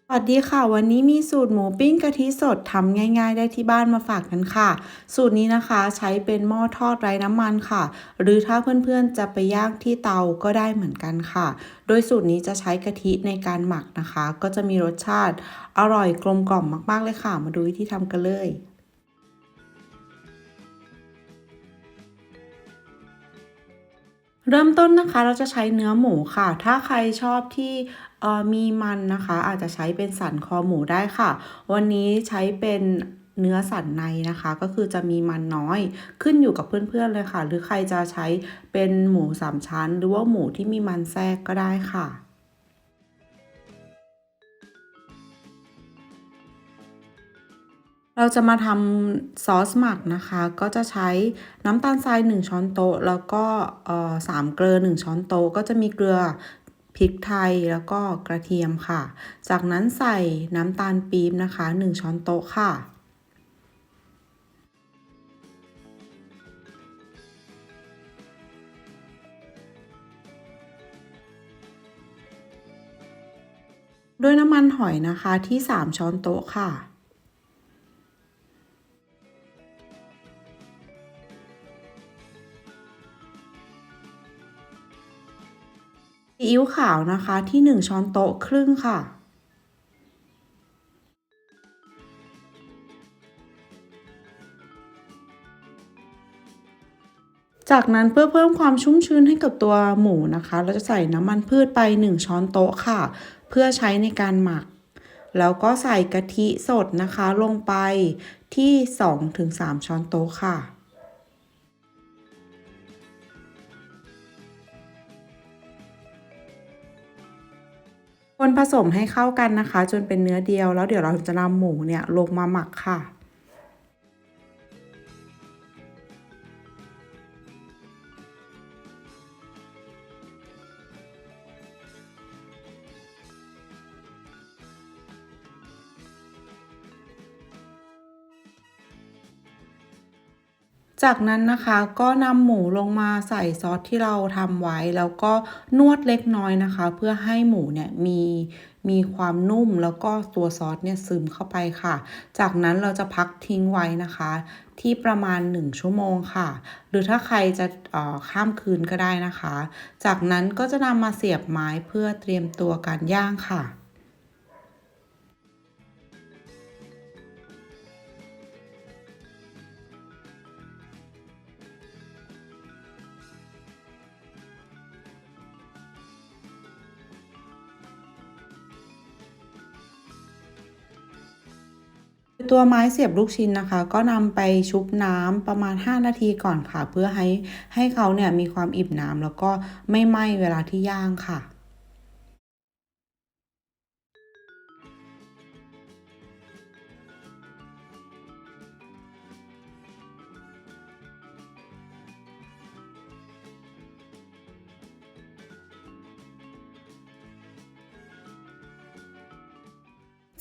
สวัสดีค่ะวันนี้มีสูตรหมูปิ้งกะทิสดทำง่ายๆได้ที่บ้านมาฝากกันค่ะสูตรนี้นะคะใช้เป็นหม้อทอดไร้น้ำมันค่ะหรือถ้าเพื่อนๆจะไปย่างที่เตาก็ได้เหมือนกันค่ะโดยสูตรนี้จะใช้กะทิในการหมักนะคะก็จะมีรสชาติอร่อยกลมกล่อมมากๆเลยค่ะมาดูวิธีทำกันเลย เริ่มต้นนะคะเราจะใช้เนื้อหมูค่ะถ้าใครชอบที่มีมันนะคะอาจจะใช้เป็นสันคอหมูได้ค่ะวันนี้ใช้เป็นเนื้อสันในนะคะก็คือจะมีมันน้อยขึ้นอยู่กับเพื่อนๆเลยค่ะหรือใครจะใช้เป็นหมูสามชั้นหรือว่าหมูที่มีมันแทรกก็ได้ค่ะ เราจะมาทำซอสหมักนะคะก็จะใช้น้ำตาลทราย1ช้อนโต๊ะแล้วก็3เกลือ1ช้อนโต๊ะก็จะมีเกลือพริกไทยแล้วก็กระเทียมค่ะจากนั้นใส่น้ำตาลปี๊บนะคะ1ช้อนโต๊ะค่ะด้วยน้ำมันหอยนะคะที่3ช้อนโต๊ะค่ะซีอิ๊วขาวนะคะที่1ช้อนโต๊ะครึ่งค่ะ จากนั้นเพื่อเพิ่มความชุ่มชื้นให้กับตัวหมูนะคะเราจะใส่น้ำมันพืชไป1ช้อนโต๊ะค่ะเพื่อใช้ในการหมักแล้วก็ใส่กะทิสดนะคะลงไปที่2-3ช้อนโต๊ะค่ะคนผสมให้เข้ากันนะคะจนเป็นเนื้อเดียวแล้วเดี๋ยวเราจะนำหมูเนี่ยลงมาหมักค่ะ จากนั้นนะคะก็นำหมูลงมาใส่ซอสที่เราทำไว้แล้วก็นวดเล็กน้อยนะคะเพื่อให้หมูเนี่ยมีความนุ่มแล้วก็ตัวซอสเนี่ยซึมเข้าไปค่ะจากนั้นเราจะพักทิ้งไว้นะคะที่ประมาณ1ชั่วโมงค่ะหรือถ้าใครจะข้ามคืนก็ได้นะคะจากนั้นก็จะนำมาเสียบไม้เพื่อเตรียมตัวการย่างค่ะ ตัวไม้เสียบลูกชิ้นนะคะก็นำไปชุบน้ำประมาณ5นาทีก่อนค่ะเพื่อให้เขาเนี่ยมีความอิ่มน้ำแล้วก็ไม่ไหม้เวลาที่ย่างค่ะ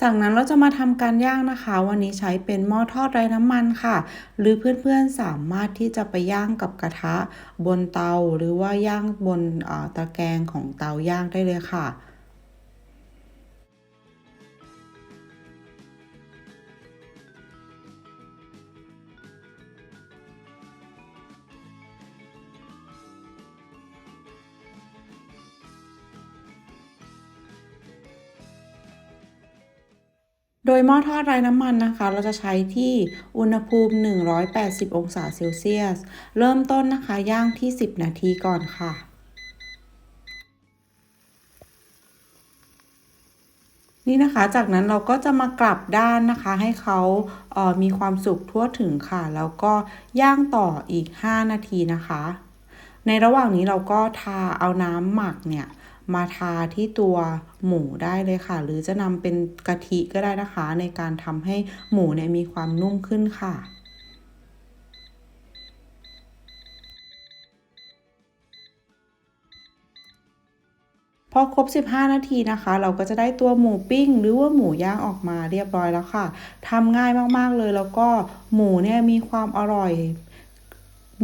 จากนั้นเราจะมาทำการย่างนะคะวันนี้ใช้เป็นหม้อทอดไร้น้ำมันค่ะหรือเพื่อนๆสามารถที่จะไปย่างกับกระทะบนเตาหรือว่าย่างบนตะแกรงของเตาย่างได้เลยค่ะ โดยหม้อทอดไร้น้ำมันนะคะเราจะใช้ที่อุณหภูมิ180องศาเซลเซียสเริ่มต้นนะคะย่างที่10นาทีก่อนค่ะนี่นะคะจากนั้นเราก็จะมากลับด้านนะคะให้เขามีความสุกทั่วถึงค่ะแล้วก็ย่างต่ออีก5นาทีนะคะในระหว่างนี้เราก็ทาเอาน้ำหมักเนี่ยมาทาที่ตัวหมูได้เลยค่ะหรือจะนำเป็นกะทิก็ได้นะคะในการทำให้หมูเนี่ยมีความนุ่มขึ้นค่ะ พอครบ15นาทีนะคะเราก็จะได้ตัวหมูปิ้งหรือว่าหมูย่างออกมาเรียบร้อยแล้วค่ะทำง่ายมากๆเลยแล้วก็หมูเนี่ยมีความอร่อย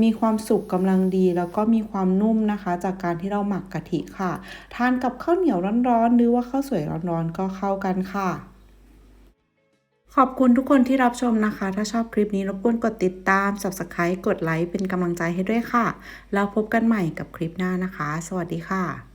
มีความสุกกำลังดีแล้วก็มีความนุ่มนะคะ จากการที่เราหมักกะทิค่ะ ทานกับข้าวเหนียวร้อนๆหรือว่าข้าวสวยร้อนๆก็เข้ากันค่ะ ขอบคุณทุกคนที่รับชมนะคะ ถ้าชอบคลิปนี้รบกวนกดติดตาม Subscribe กดไลค์เป็นกำลังใจให้ด้วยค่ะ แล้วพบกันใหม่กับคลิปหน้านะคะ สวัสดีค่ะ